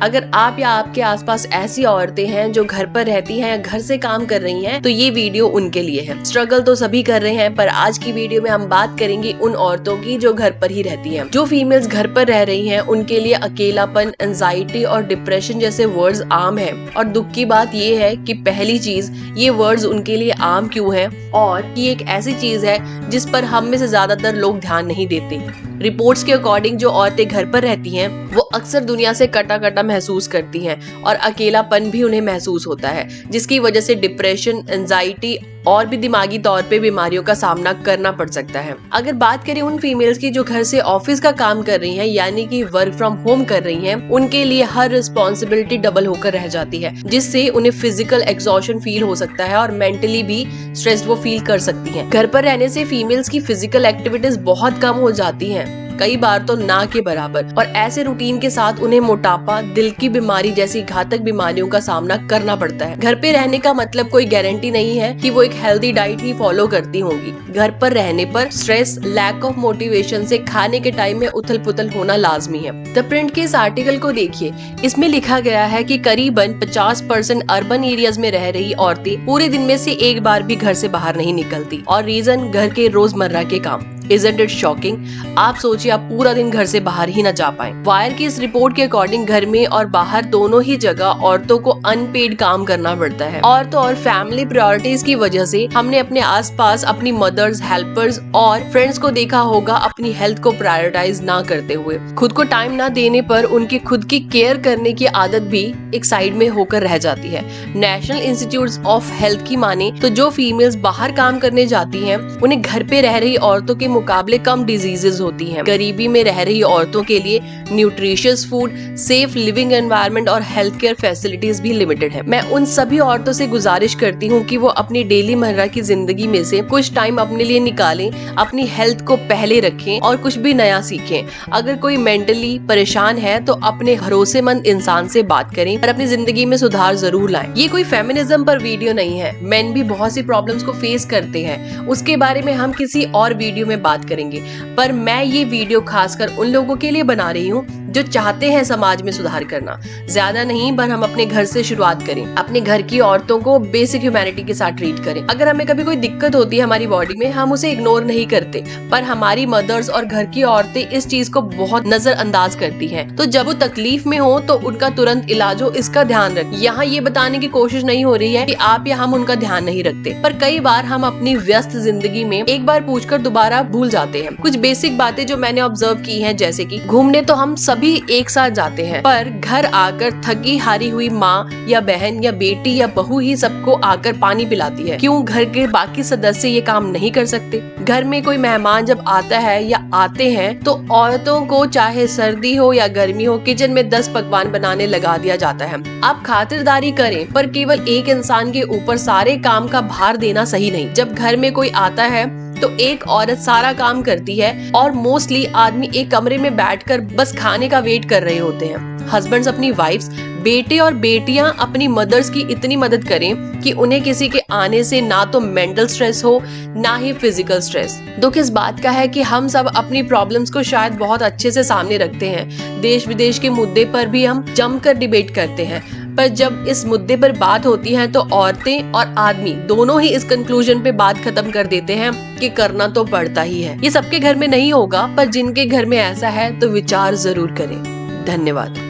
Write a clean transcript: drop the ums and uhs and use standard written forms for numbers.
अगर आप या आपके आसपास ऐसी औरतें हैं जो घर पर रहती हैं या घर से काम कर रही हैं, तो ये वीडियो उनके लिए है। स्ट्रगल तो सभी कर रहे हैं, पर आज की वीडियो में हम बात करेंगे उन औरतों की जो घर पर ही रहती हैं। जो फीमेल्स घर पर रह रही हैं, उनके लिए अकेलापन, एंजाइटी और डिप्रेशन जैसे वर्ड्स आम है। और दुख की बात ये है कि पहली चीज, ये वर्ड्स उनके लिए आम क्यों है, और ये एक ऐसी चीज है जिस पर हम में से ज्यादातर लोग ध्यान नहीं देते। रिपोर्ट्स के अकॉर्डिंग जो औरतें घर पर रहती हैं, वो अक्सर दुनिया से कटा कटा महसूस करती हैं और अकेलापन भी उन्हें महसूस होता है, जिसकी वजह से डिप्रेशन, एंजाइटी और भी दिमागी तौर पे बीमारियों का सामना करना पड़ सकता है। अगर बात करें उन फीमेल्स की जो घर से ऑफिस का काम कर रही हैं, यानी कि वर्क फ्रॉम होम कर रही हैं, उनके लिए हर रिस्पॉन्सिबिलिटी डबल होकर रह जाती है, जिससे उन्हें फिजिकल एग्जॉशन फील हो सकता है और मेंटली भी स्ट्रेस वो फील कर सकती हैं। घर पर रहने से फीमेल्स की फिजिकल एक्टिविटीज बहुत कम हो जाती हैं, कई बार तो ना के बराबर, और ऐसे रूटीन के साथ उन्हें मोटापा, दिल की बीमारी जैसी घातक बीमारियों का सामना करना पड़ता है। घर पे रहने का मतलब कोई गारंटी नहीं है कि वो एक हेल्दी डाइट ही फॉलो करती होंगी। घर पर रहने पर स्ट्रेस, लैक ऑफ मोटिवेशन से खाने के टाइम में उथल पुथल होना लाजमी है। द प्रिंट के इस आर्टिकल को देखिए, इसमें लिखा गया है कि करीबन 50% अर्बन एरियाज में रह रही औरतें पूरे दिन में से एक बार भी घर से बाहर नहीं निकलती, और रीजन घर के रोजमर्रा के काम। Isn't it shocking? आप सोचिए, आप पूरा दिन घर से बाहर ही न जा पाए। वायर की इस रिपोर्ट के अकॉर्डिंग घर में और बाहर दोनों ही जगह औरतों को अनपेड काम करना पड़ता है। और तो और फैमिली प्रायोरिटीज की वजह से हमने अपने आसपास अपनी मदर्स, हेल्पर्स और फ्रेंड्स को देखा होगा अपनी हेल्थ को प्रायोरिटाइज ना करते हुए। खुद को टाइम ना देने पर उनकी खुद की केयर करने की आदत भी एक साइड में होकर रह जाती है। नेशनल इंस्टीट्यूट ऑफ हेल्थ की माने तो जो फीमेल्स बाहर काम करने जाती हैं, उन्हें घर पे रह रही औरतों के मुकाबले कम डिजीजेस होती हैं। गरीबी में रह रही औरतों के लिए nutritious food, safe living environment और हेल्थ केयर फैसिलिटीज भी लिमिटेड है। मैं उन सभी औरतों से गुजारिश करती हूँ कि वो अपनी डेली मर्रा की जिंदगी में से कुछ टाइम अपने लिए निकालें, अपनी हेल्थ को पहले रखें और कुछ भी नया सीखें। अगर कोई मेंटली परेशान है तो अपने भरोसेमंद इंसान से बात करें और अपनी जिंदगी में सुधार जरूर लाएं। ये कोई फेमिनिज्म पर वीडियो नहीं है। मेन भी बहुत सी प्रॉब्लम्स को फेस करते हैं, उसके बारे में हम किसी और वीडियो में बात करेंगे, पर मैं ये वीडियो खासकर उन लोगों के लिए बना रही हूँ जो चाहते हैं समाज में सुधार करना। ज्यादा नहीं, पर हम अपने घर से शुरुआत करें। अपने घर की औरतों को बेसिक ह्यूमैनिटी के साथ ट्रीट करें। अगर हमें कभी कोई दिक्कत होती है हमारी बॉडी में, हम उसे इग्नोर नहीं करते, पर हमारी मदर्स और घर की औरतें इस चीज को बहुत नजरअंदाज करती हैं। तो जब वो तकलीफ में हो तो उनका तुरंत इलाज हो, इसका ध्यान रखें। यहाँ ये बताने की कोशिश नहीं हो रही है कि आप या हम उनका ध्यान नहीं रखते, पर कई बार हम अपनी व्यस्त जिंदगी में एक बार पूछकर दोबारा भूल जाते हैं। कुछ बेसिक बातें जो मैंने ऑब्जर्व की हैं, जैसे कि घूमने तो हम सभी एक साथ जाते हैं, पर घर आकर थकी हारी हुई माँ या बहन या बेटी या बहू ही सबको आकर पानी पिलाती है। क्यों घर के बाकी सदस्य ये काम नहीं कर सकते? घर में कोई मेहमान जब आता है या आते हैं तो औरतों को चाहे सर्दी हो या गर्मी हो, किचन में 10 पकवान बनाने लगा दिया जाता है। आप खातिरदारी करें, पर केवल एक इंसान के ऊपर सारे काम का भार देना सही नहीं। जब घर में कोई आता है तो एक औरत सारा काम करती है और मोस्टली आदमी एक कमरे में बैठकर बस खाने का वेट कर रहे होते हैं। हस्बैंड्स अपनी वाइफ्स, बेटे और बेटियां अपनी मदर्स की इतनी मदद करें कि उन्हें किसी के आने से ना तो मेंटल स्ट्रेस हो, ना ही फिजिकल स्ट्रेस। दुख इस बात का है कि हम सब अपनी प्रॉब्लम्स को शायद बहुत अच्छे से सामने रखते हैं। देश विदेश के मुद्दे पर भी हम जमकर डिबेट करते हैं, पर जब इस मुद्दे पर बात होती है तो औरतें और आदमी दोनों ही इस कंक्लूजन पे बात खत्म कर देते हैं कि करना तो पड़ता ही है। ये सबके घर में नहीं होगा, पर जिनके घर में ऐसा है तो विचार जरूर करें। धन्यवाद।